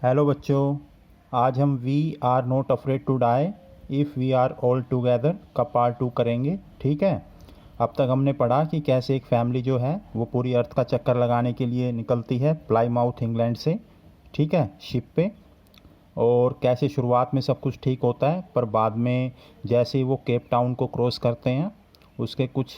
Hello बच्चों, आज हम we are not afraid to die if we are all together का पार्ट 2 करेंगे। ठीक है। अब तक हमने पढ़ा कि कैसे एक फैमिली जो है वो पूरी अर्थ का चक्कर लगाने के लिए निकलती है प्लाईमाउथ इंग्लैंड से, ठीक है, शिप पे। और कैसे शुरुआत में सब कुछ ठीक होता है, पर बाद में जैसे ही वो केप टाउन को क्रॉस करते हैं उसके कुछ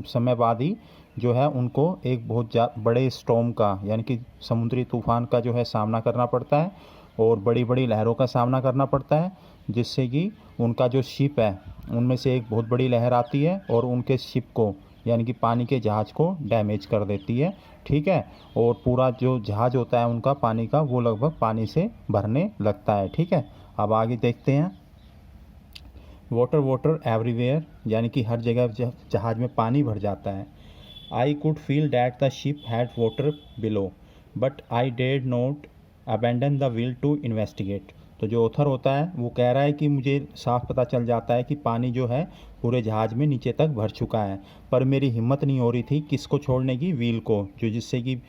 समय बाद ही जो है उनको एक बहुत बड़े स्टॉर्म का यानी कि समुद्री तूफ़ान का जो है सामना करना पड़ता है और बड़ी बड़ी लहरों का सामना करना पड़ता है, जिससे कि उनका जो शिप है उनमें से एक बहुत बड़ी लहर आती है और उनके शिप को यानी कि पानी के जहाज़ को डैमेज कर देती है। ठीक है। और पूरा जो जहाज़ होता है उनका पानी का वो लगभग पानी से भरने लगता है। ठीक है। अब आगे देखते हैं। वाटर वाटर एवरीवेयर यानी कि हर जगह जहाज़ में पानी भर जाता है। I could feel that the ship had water below but I did not abandon the will to investigate. तो जो ऑथर होता है वो कह रहा है कि मुझे साफ पता चल जाता है कि पानी जो है पूरे जहाज़ में नीचे तक भर चुका है, पर मेरी हिम्मत नहीं हो रही थी किसको छोड़ने की, व्हील को, जो जिससे कि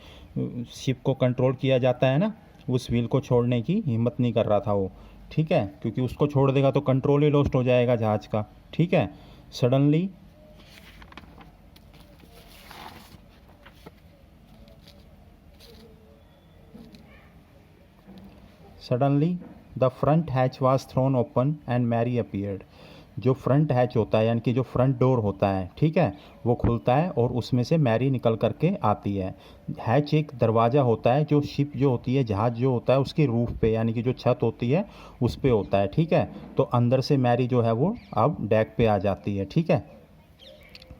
शिप को कंट्रोल किया जाता है ना, उस व्हील को छोड़ने की हिम्मत नहीं कर रहा था वो। ठीक है, क्योंकि उसको छोड़ देगा तो कंट्रोल ही लॉस्ट हो जाएगा जहाज़ का। ठीक है। Suddenly suddenly the front hatch was thrown open and Mary appeared. जो फ्रंट हैच होता है यानी कि जो फ्रंट डोर होता है, ठीक है, वो खुलता है और उसमें से मैरी निकल करके आती है। हैच एक दरवाज़ा होता है जो शिप जो होती है, जहाज़ जो होता है उसकी रूफ पे यानी कि जो छत होती है उस पे होता है। ठीक है। तो अंदर से मैरी जो है वो अब डेक पे आ जाती है। ठीक है।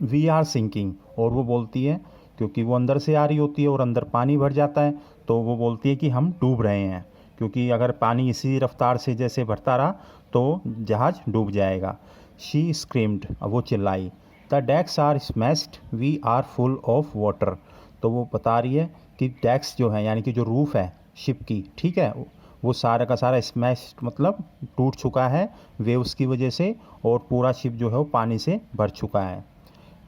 वी आर सिंकिंग, और वो बोलती है, क्योंकि वो अंदर से आ रही होती है और अंदर पानी भर जाता है, तो वो बोलती है कि हम डूब रहे हैं, क्योंकि अगर पानी इसी रफ्तार से जैसे भरता रहा तो जहाज़ डूब जाएगा। शी स्क्रीम्ड, अब वो चिल्लाई। The decks are smashed, we are full of water. तो वो बता रही है कि डेक्स जो है यानी कि जो रूफ है शिप की, ठीक है, वो सारा का सारा स्मैश मतलब टूट चुका है वेव्स की वजह से, और पूरा शिप जो है वो पानी से भर चुका है।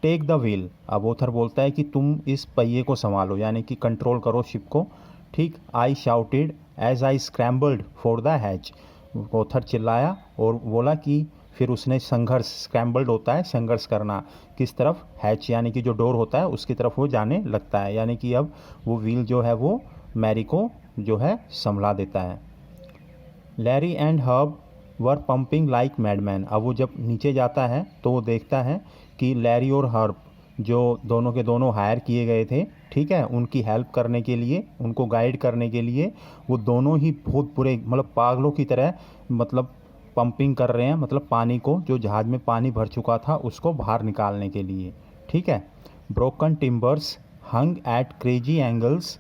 टेक द व्हील, अब ओथर बोलता है कि तुम इस पहिए को संभालो यानी कि कंट्रोल करो शिप को। ठीक। I shouted as I scrambled for the hatch, author चिल्लाया और बोला कि फिर उसने संघर्ष, स्क्रैम्बल्ड होता है संघर्ष करना, किस तरफ, हैच यानी कि जो डोर होता है उसकी तरफ वो जाने लगता है, यानी कि अब वो व्हील जो है वो मैरी को जो है संभला देता है। Larry and Herb were pumping like madman, अब वो जब नीचे जाता है तो वो देखता है कि लैरी और हर्ब जो दोनों के दोनों हायर किए गए थे, ठीक है, उनकी हेल्प करने के लिए, उनको गाइड करने के लिए, वो दोनों ही बहुत बुरे मतलब पागलों की तरह मतलब पंपिंग कर रहे हैं, मतलब पानी को, जो जहाज़ में पानी भर चुका था उसको बाहर निकालने के लिए। ठीक है। Broken timbers hung at crazy angles,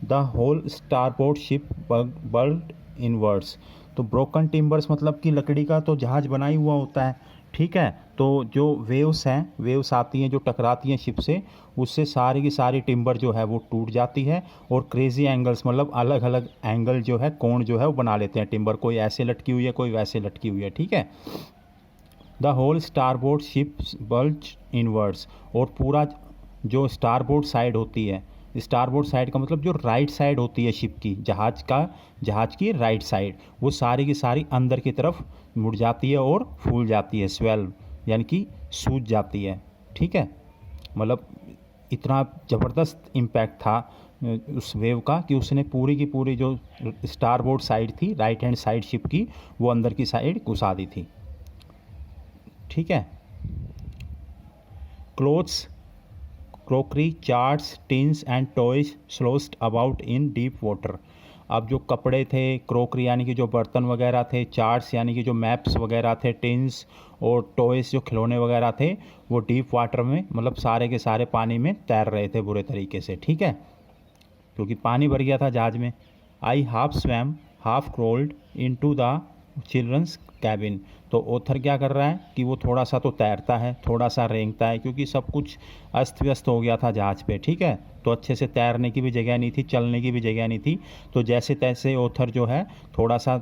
the whole starboard ship bulged inwards. तो ब्रोकन टिम्बर्स मतलब कि लकड़ी का तो जहाज़ बना ही हुआ होता है, ठीक है, तो जो वेव्स हैं, वेव्स आती हैं जो टकराती हैं शिप से, उससे सारी की सारी टिम्बर जो है वो टूट जाती है, और क्रेजी एंगल्स मतलब अलग अलग एंगल जो है, कोण जो है वो बना लेते हैं टिम्बर, कोई ऐसे लटकी हुई है कोई वैसे लटकी हुई है। ठीक है। The whole starboard ship bulge inwards, और पूरा जो स्टारबोर्ड साइड होती है, स्टारबोर्ड साइड का मतलब जो राइट साइड होती है शिप की, जहाज़ की राइट साइड, वो सारी की सारी अंदर की तरफ मुड़ जाती है और फूल जाती है, स्वेल यानी कि सूज जाती है। ठीक है। मतलब इतना ज़बरदस्त इम्पैक्ट था उस वेव का कि उसने पूरी की पूरी जो स्टारबोर्ड साइड थी, राइट हैंड साइड शिप की, वो अंदर की साइड घुसा दी थी। ठीक है। Clothes, crockery, charts, tins and toys sloshed about in deep water. अब जो कपड़े थे, क्रॉकरी यानी कि जो बर्तन वगैरह थे, चार्ट्स यानी कि जो मैप्स वगैरह थे, टिन्स और टॉयज जो खिलौने वगैरह थे, वो डीप वाटर में मतलब सारे के सारे पानी में तैर रहे थे बुरे तरीके से। ठीक है, क्योंकि पानी भर गया था जहाज़ में। I half swam half crawled into the children's cabin. तो ऑथर क्या कर रहा है कि वो थोड़ा सा तो तैरता है, थोड़ा सा रेंगता है, क्योंकि सब कुछ अस्त व्यस्त हो गया था जहाज़ पे। ठीक है, तो अच्छे से तैरने की भी जगह नहीं थी, चलने की भी जगह नहीं थी, तो जैसे तैसे ऑथर जो है थोड़ा सा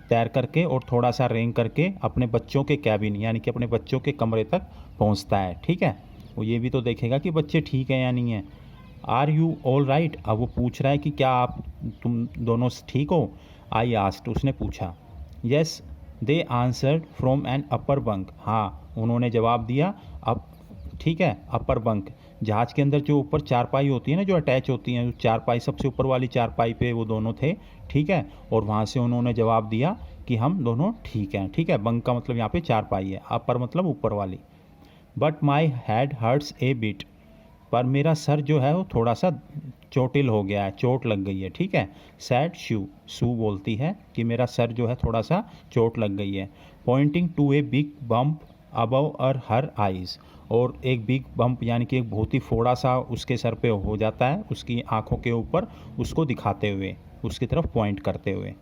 तैर करके और थोड़ा सा रेंग करके अपने बच्चों के कैबिन यानी कि अपने बच्चों के कमरे तक पहुंचता है। ठीक है, वो ये भी तो देखेगा कि बच्चे ठीक हैं या नहीं हैं। आर यू ऑल राइट, अब वो पूछ रहा है कि क्या आप तुम दोनों ठीक हो। आई आस्क्ड, उसने पूछा। Yes they answered from an upper bunk, हाँ उन्होंने जवाब दिया। अब ठीक है, अपर बंक, जहाज़ के अंदर जो ऊपर चारपाई होती है ना, जो अटैच होती हैं, जो चारपाई सबसे ऊपर वाली चारपाई पे वो दोनों थे, ठीक है। और वहाँ से उन्होंने जवाब दिया कि हम दोनों ठीक हैं, ठीक है। बंक का मतलब यहाँ पे चारपाई है, अपर मतलब ऊपर वाली। But my head hurts a bit, पर मेरा सर जो है वो थोड़ा सा चोटिल हो गया है, चोट लग गई है, ठीक है। सैड शू, शू बोलती है कि मेरा सर जो है थोड़ा सा चोट लग गई है। Pointing to a big bump above her eyes, और एक बिग बम्प यानी कि एक बहुत ही फोड़ा सा उसके सर पे हो जाता है, उसकी आंखों के ऊपर, उसको दिखाते हुए, उसकी तरफ पॉइंट करते हुए।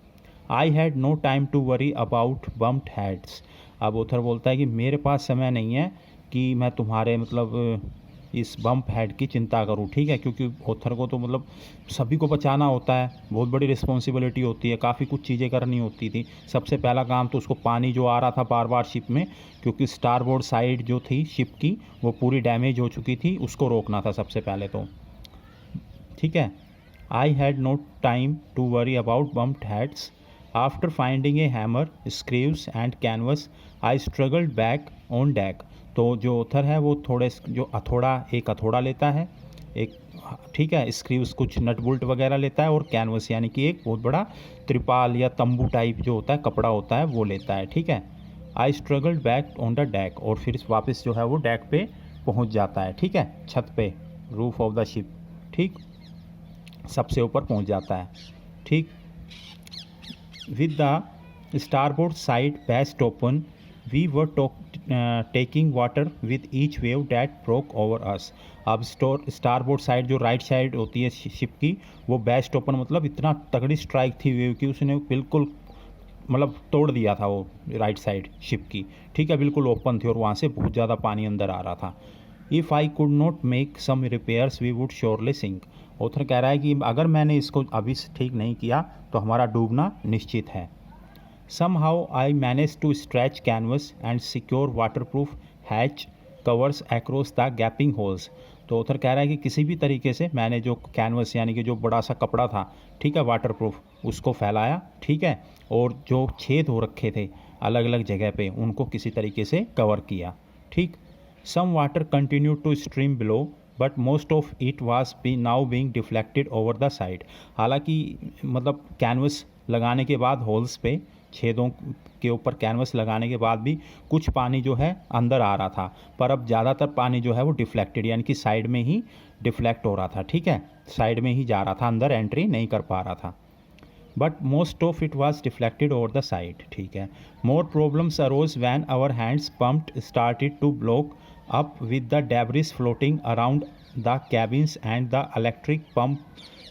I had no time to worry about bumped heads, अब ऑथर बोलता है कि मेरे पास समय नहीं है कि मैं तुम्हारे मतलब इस बम्प हेड की चिंता करूं, ठीक है। क्योंकि ऑथर को तो मतलब सभी को बचाना होता है, बहुत बड़ी रिस्पॉन्सिबिलिटी होती है, काफ़ी कुछ चीज़ें करनी होती थी। सबसे पहला काम तो उसको पानी जो आ रहा था बार बार शिप में, क्योंकि स्टारबोर्ड साइड जो थी शिप की वो पूरी डैमेज हो चुकी थी, उसको रोकना था सबसे पहले तो, ठीक है। I had no time to worry about bumped heads. After finding a hammer, screws and canvas, I struggled back on deck. तो जो ऑथर है वो थोड़े जो एक हथौड़ा लेता है, एक, ठीक है, स्क्रीव्स कुछ नट बोल्ट वगैरह लेता है, और कैनवस यानी कि एक बहुत बड़ा त्रिपाल या तंबू टाइप जो होता है, कपड़ा होता है, वो लेता है, ठीक है। आई struggled back on the deck, और फिर वापस जो है वो डेक पे पहुंच जाता है, ठीक है, छत पे, रूफ ऑफ द शिप, ठीक, सबसे ऊपर पहुंच जाता है, ठीक। With the starboard side burst open, we were taking water with each wave that broke over us. अब स्टारबोर्ड साइड जो राइट साइड होती है शिप की, वो बेस्ट ओपन मतलब इतना तगड़ी स्ट्राइक थी वेव की, उसने बिल्कुल मतलब तोड़ दिया था वो राइट साइड शिप की, ठीक है, बिल्कुल ओपन थी और वहाँ से बहुत ज़्यादा पानी अंदर आ रहा था। If I could not make some repairs we would surely sink. Author कह रहा है कि अगर मैंने इसको अभी ठीक नहीं किया तो हमारा डूबना निश्चित है। Somehow I managed to stretch canvas and secure waterproof hatch covers across the gaping holes। तो ऑथर कह रहा है कि किसी भी तरीके से मैंने जो कैनवस यानी कि जो बड़ा सा कपड़ा था, ठीक है, वाटरप्रूफ, उसको फैलाया, ठीक है, और जो छेद हो रखे थे अलग अलग जगह पे उनको किसी तरीके से कवर किया, ठीक। Some water continue to stream below but most of it was now being deflected over the side. हालांकि मतलब कैनवस लगाने के बाद होल्स पे, छेदों के ऊपर कैनवस लगाने के बाद भी कुछ पानी जो है अंदर आ रहा था, पर अब ज़्यादातर पानी जो है वो डिफ्लेक्टेड यानी कि साइड में ही डिफ्लेक्ट हो रहा था, ठीक है, साइड में ही जा रहा था, अंदर एंट्री नहीं कर पा रहा था। But most of it was deflected over the side, ठीक है। More problems arose when our hands pumped started to block up with the debris floating around the cabins and the electric pump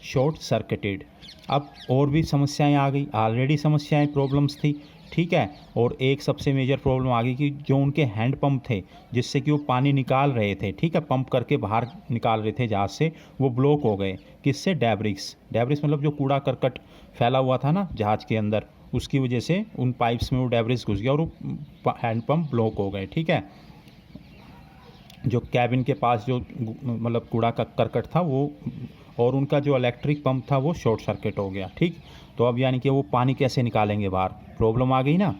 short circuited। अब और भी समस्याएं आ गई, already समस्याएं problems थी, ठीक है, और एक सबसे मेजर प्रॉब्लम आ गई कि जो उनके हैंड पंप थे जिससे कि वो पानी निकाल रहे थे, ठीक है, पंप करके बाहर निकाल रहे थे जहाज़ से, वो ब्लॉक हो गए। किससे? डैब्रिक्स, डैब्रिक्स मतलब जो कूड़ा करकट फैला हुआ था ना जहाज़ के अंदर, उसकी वजह से उन पाइप्स में वो डैब्रिक्स घुस गया और वो हैंड पंप ब्लॉक हो गए, ठीक है। जो कैबिन के पास जो मतलब कूड़ा का करकट था वो, और उनका जो इलेक्ट्रिक पंप था वो शॉर्ट सर्किट हो गया, ठीक। तो अब यानी कि वो पानी कैसे निकालेंगे बाहर, प्रॉब्लम आ गई ना।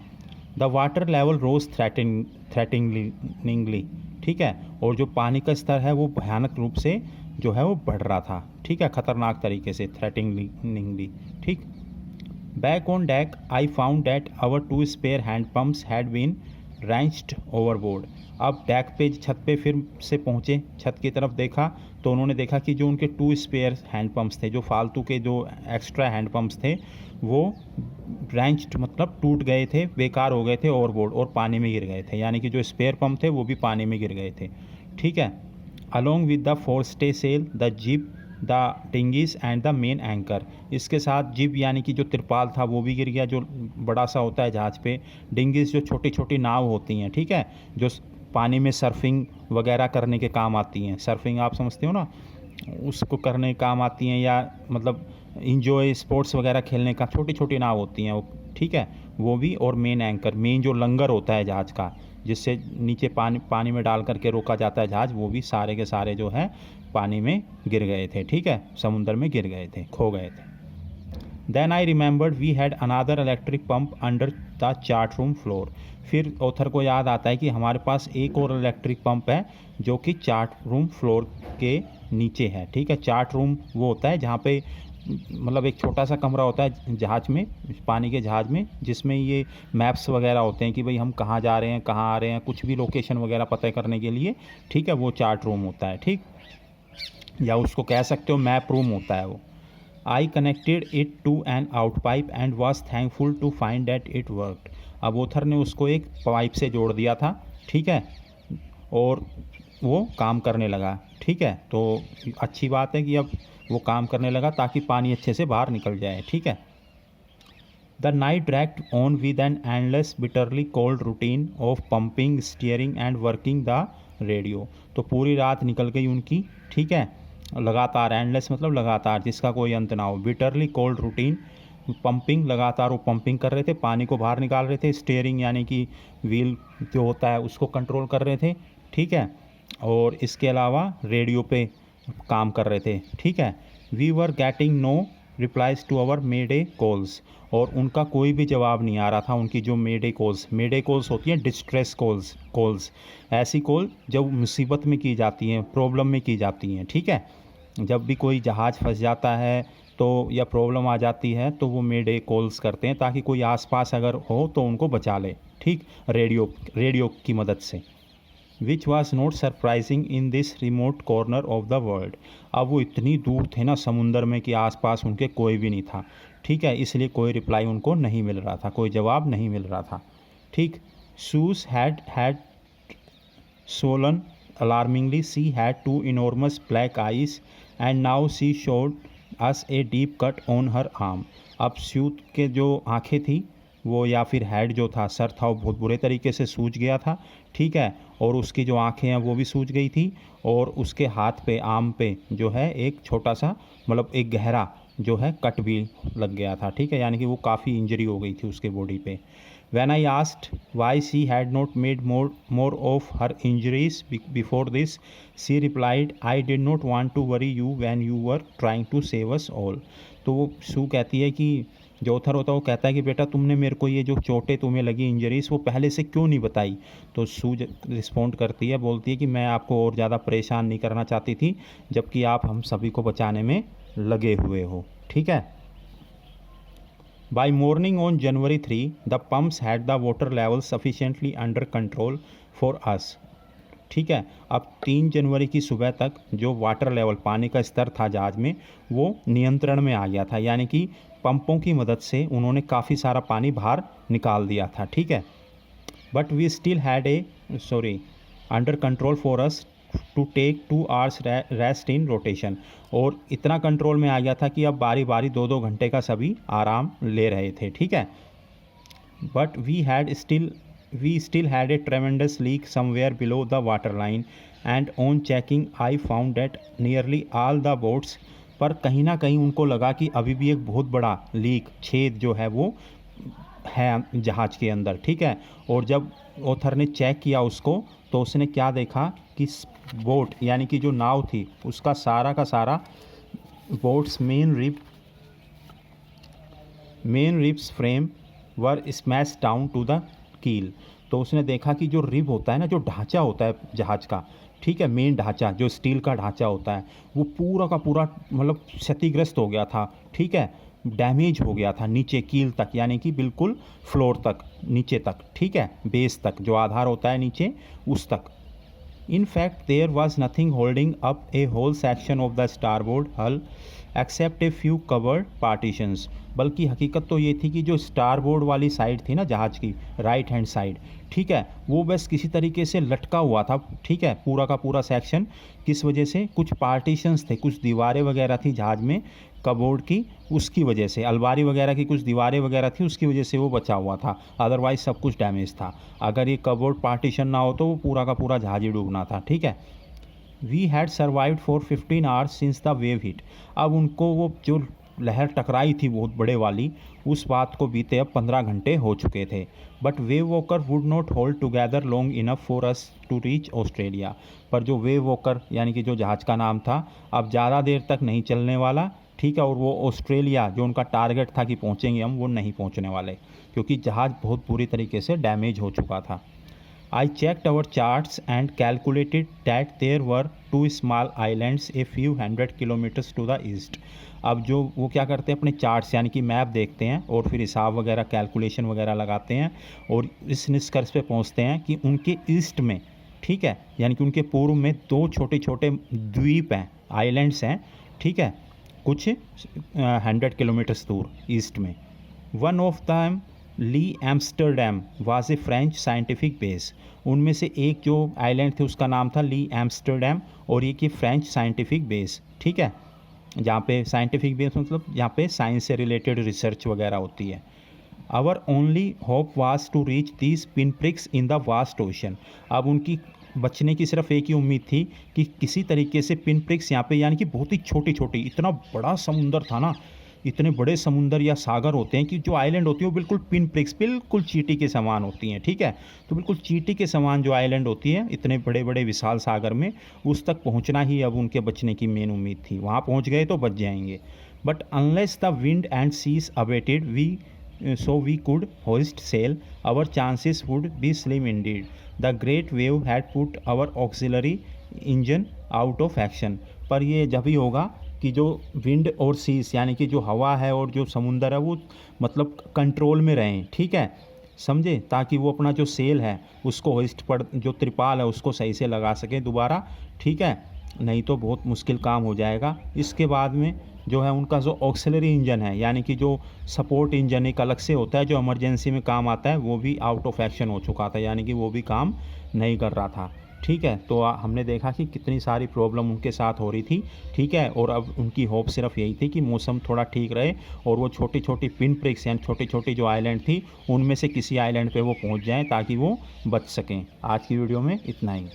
द वाटर लेवल रोज थ्रेटनिंगली, ठीक है, और जो पानी का स्तर है वो भयानक रूप से जो है वो बढ़ रहा था, ठीक है, ख़तरनाक तरीके से, थ्रेटनिंगली, ठीक। Back on deck I found that our 2 spare hand pumps had been wrenched overboard. अब डेक पे, छत पे फिर से पहुँचे, छत की तरफ देखा तो उन्होंने देखा कि जो उनके 2 स्पेयर हैंड पम्प्स थे, जो फालतू के जो एक्स्ट्रा हैंड पम्प्स थे, वो रैंच्ड मतलब टूट गए थे, बेकार हो गए थे ओवरबोर्ड, और पानी में गिर गए थे, यानी कि जो स्पेयर पम्प थे वो भी पानी में गिर गए थे, ठीक है। Along with the fore stay sail, the jib, the dinghies and the main anchor. इसके साथ जिप यानी कि जो तिरपाल था वो भी गिर गया, जो बड़ा सा होता है जहाज़ पे। डिंगीज जो छोटी छोटी नाव होती हैं, ठीक है, जो पानी में सर्फिंग वगैरह करने के काम आती हैं, सर्फिंग आप समझते हो ना, उसको करने के काम आती हैं, या मतलब इंजॉय स्पोर्ट्स वगैरह खेलने का, छोटी छोटी नाव होती हैं वो, ठीक है, वो भी। और मेन एंकर, मेन जो लंगर होता है जहाज़ का, जिससे नीचे पानी में डाल करके रोका जाता है जहाज़, वो भी सारे के सारे जो है पानी में गिर गए थे, ठीक है, समुद्र में गिर गए थे, खो गए थे। Then I remembered we had another electric pump under the chart room floor. फिर ऑथर को याद आता है कि हमारे पास एक और इलेक्ट्रिक पंप है जो कि चार्ट रूम फ्लोर के नीचे है। ठीक है, चार्ट रूम वो होता है जहाँ पे मतलब एक छोटा सा कमरा होता है जहाज़ में, पानी के जहाज़ में, जिसमें ये मैप्स वगैरह होते हैं कि भाई हम कहाँ जा रहे हैं, कहाँ आ रहे हैं, कुछ भी लोकेशन वगैरह पता करने के लिए। ठीक है, वो चार्ट रूम होता है। ठीक, या उसको कह सकते हो मैप रूम होता है वो। I connected it to an out pipe and was thankful to find that it worked. अब ओथर ने उसको एक पाइप से जोड़ दिया था। ठीक है, और वो काम करने लगा। ठीक है, तो अच्छी बात है कि अब वो काम करने लगा ताकि पानी अच्छे से बाहर निकल जाए। ठीक है। The night dragged on with an endless bitterly cold routine of pumping, steering and working the radio. तो पूरी रात निकल गई उनकी। ठीक है, लगातार, एंडलेस मतलब लगातार, जिसका कोई अंत ना हो। बिटरली कोल्ड रूटीन, पंपिंग, लगातार वो पंपिंग कर रहे थे, पानी को बाहर निकाल रहे थे। स्टीयरिंग यानी कि व्हील जो होता है उसको कंट्रोल कर रहे थे। ठीक है, और इसके अलावा रेडियो पे काम कर रहे थे। ठीक है। We were getting no replies to our mayday calls, और उनका कोई भी जवाब नहीं आ रहा था। उनकी जो मेडे कॉल्स होती हैं डिस्ट्रेस कॉल्स, ऐसी कॉल जब मुसीबत में की जाती हैं, प्रॉब्लम में की जाती हैं। ठीक है, जब भी कोई जहाज़ फंस जाता है तो या प्रॉब्लम आ जाती है तो वो मेडे कॉल्स करते हैं ताकि कोई आसपास अगर हो तो उनको बचा ले। ठीक, रेडियो की मदद से। Which was not surprising in this remote corner of the world. अब वो इतनी दूर थे ना समुंदर में कि आसपास उनके कोई भी नहीं था। ठीक है, इसलिए कोई रिप्लाई उनको नहीं मिल रहा था, कोई जवाब नहीं मिल रहा था। ठीक, Sue's had swollen alarmingly, she had two enormous black eyes and now she showed us a deep cut on her arm. अब स्यूत के जो आंखें थी वो, या फिर हेड जो था, सर था, वो बहुत बुरे तरीके से सूज गया था। ठीक है, और उसकी जो आंखें हैं वो भी सूज गई थी, और उसके हाथ पे, आर्म पे जो है एक छोटा सा मतलब एक गहरा जो है कट भी लग गया था। ठीक है, यानी कि वो काफ़ी इंजरी हो गई थी उसके बॉडी पे। When I asked why she had not made more of her injuries before this, she replied, I did not want to worry you when you were trying to save us all. तो वो सू कहती है कि जो author होता है वो कहता है कि बेटा तुमने मेरे को ये जो चोटें तुम्हें लगी, इंजरीज, वो पहले से क्यों नहीं बताई। तो सू रिस्पॉन्ड करती है, बोलती है कि मैं आपको और ज़्यादा परेशान नहीं करना चाहती थी जबकि आप हम सभी को बचाने में लगे हुए हो। ठीक है। By morning on January 3, the pumps had the water level sufficiently under control for us. ठीक है, अब 3 जनवरी की सुबह तक जो वाटर लेवल, पानी का स्तर था जहाज में, वो नियंत्रण में आ गया था। यानी कि पंपों की मदद से उन्होंने काफ़ी सारा पानी बाहर निकाल दिया था। ठीक है, but we still had under control for us to take 2 hours rest in rotation. और इतना कंट्रोल में आ गया था कि अब बारी बारी 2-2 घंटे का सभी आराम ले रहे थे। ठीक है, but we still had a tremendous leak somewhere below the water line and on checking I found that nearly all the boats. पर कहीं ना कहीं उनको लगा कि अभी भी एक बहुत बड़ा लीक, छेद जो है वो है जहाज़ के अंदर। ठीक है, और जब ऑथर ने चेक किया उसको तो उसने क्या देखा कि बोट यानी कि जो नाव थी उसका सारा का सारा boats main ribs frame were smash down to the keel. तो उसने देखा कि जो रिब होता है ना, जो ढांचा होता है जहाज़ का, ठीक है, मेन ढांचा जो स्टील का ढांचा होता है, वो पूरा का पूरा मतलब क्षतिग्रस्त हो गया था। ठीक है, डैमेज हो गया था नीचे कील तक, यानी कि बिल्कुल फ्लोर तक, नीचे तक। ठीक है, बेस तक, जो आधार होता है नीचे उस तक। In fact, there was nothing holding up a whole section of the starboard hull except a few covered partitions. बल्कि हकीकत तो ये थी कि जो स्टारबोर्ड वाली साइड थी ना जहाज़ की, राइट हैंड साइड, ठीक है, वो बस किसी तरीके से लटका हुआ था। ठीक है, पूरा का पूरा सेक्शन, किस वजह से, कुछ पार्टीशंस थे, कुछ दीवारें वगैरह थी जहाज़ में कबोर्ड की, उसकी वजह से, अलमारी वगैरह की कुछ दीवारें वगैरह थी, उसकी वजह से वो बचा हुआ था। अदरवाइज सब कुछ डैमेज था। अगर ये कबोर्ड पार्टीशन ना हो तो वो पूरा का पूरा जहाज ही डूबना था। ठीक है, we had survived for 15 hours since the wave hit. अब उनको वो जो लहर टकराई थी बहुत बड़े वाली, उस बात को बीते अब 15 घंटे हो चुके थे। But Wave Walker would not hold together long enough for us to reach Australia. पर जो वेव वॉकर यानी कि जो जहाज़ का नाम था, अब ज़्यादा देर तक नहीं चलने वाला, ठीक है, और वो ऑस्ट्रेलिया जो उनका टारगेट था कि पहुंचेंगे हम, वो नहीं पहुंचने वाले क्योंकि जहाज़ बहुत बुरी तरीके से डैमेज हो चुका था। I checked our charts and calculated that there were 2 small islands a few hundred kilometers to the east। अब जो वो क्या करते हैं, अपने चार्ट्स यानी कि मैप देखते हैं और फिर हिसाब वगैरह कैलकुलेशन वगैरह लगाते हैं और इस निष्कर्ष पे पहुंचते हैं कि उनके ईस्ट में, ठीक है, यानी कि उनके पूर्व में 2 छोटे छोटे द्वीप हैं, आइलैंड्स हैं, ठीक है, कुछ 100 किलोमीटर्स दूर ईस्ट में। One of the Ile Amsterdam was a French scientific base. उनमें से एक जो आइलैंड थे उसका नाम था ली एम्स्टरडैम और ये कि फ्रेंच साइंटिफिक बेस, ठीक है, जहाँ पे साइंटिफिक बेस मतलब जहाँ पे साइंस से रिलेटेड रिसर्च वगैरह होती है। Our only hope was to reach these pin pricks in the vast ocean. अब उनकी बचने की सिर्फ एक ही उम्मीद थी कि किसी तरीके से पिन प्रिक्स यहाँ पे, यानी कि बहुत ही छोटी छोटी, इतना बड़ा समुंदर था ना, इतने बड़े समुंदर या सागर होते हैं कि जो आइलैंड होती है वो बिल्कुल पिन प्रिक्स, बिल्कुल चींटी के समान होती हैं, ठीक है, तो बिल्कुल चींटी के समान जो आइलैंड होती है इतने बड़े बड़े विशाल सागर में, उस तक पहुंचना ही अब उनके बचने की मेन उम्मीद थी। वहाँ पहुंच गए तो बच जाएंगे। But unless the wind and seas abated we could hoist sail, our chances would be slim indeed. The great wave had put our auxiliary engine out of action. पर ये जब ही होगा कि जो विंड और सीस यानी कि जो हवा है और जो समुंदर है वो मतलब कंट्रोल में रहें, ठीक है, समझे, ताकि वो अपना जो सेल है उसको होइस्ट पर, जो त्रिपाल है उसको सही से लगा सकें दोबारा, ठीक है, नहीं तो बहुत मुश्किल काम हो जाएगा। इसके बाद में जो है उनका जो ऑक्सिलरी इंजन है यानी कि जो सपोर्ट इंजन एक अलग से होता है जो इमरजेंसी में काम आता है, वो भी आउट ऑफ एक्शन हो चुका था, यानी कि वो भी काम नहीं कर रहा था, ठीक है। तो हमने देखा कि कितनी सारी प्रॉब्लम उनके साथ हो रही थी, ठीक है, और अब उनकी होप सिर्फ यही थी कि मौसम थोड़ा ठीक रहे और वो छोटी छोटी पिन प्रिक्स यानी छोटी छोटी जो आइलैंड थी उनमें से किसी आइलैंड पे वो पहुंच जाएं ताकि वो बच सकें। आज की वीडियो में इतना ही।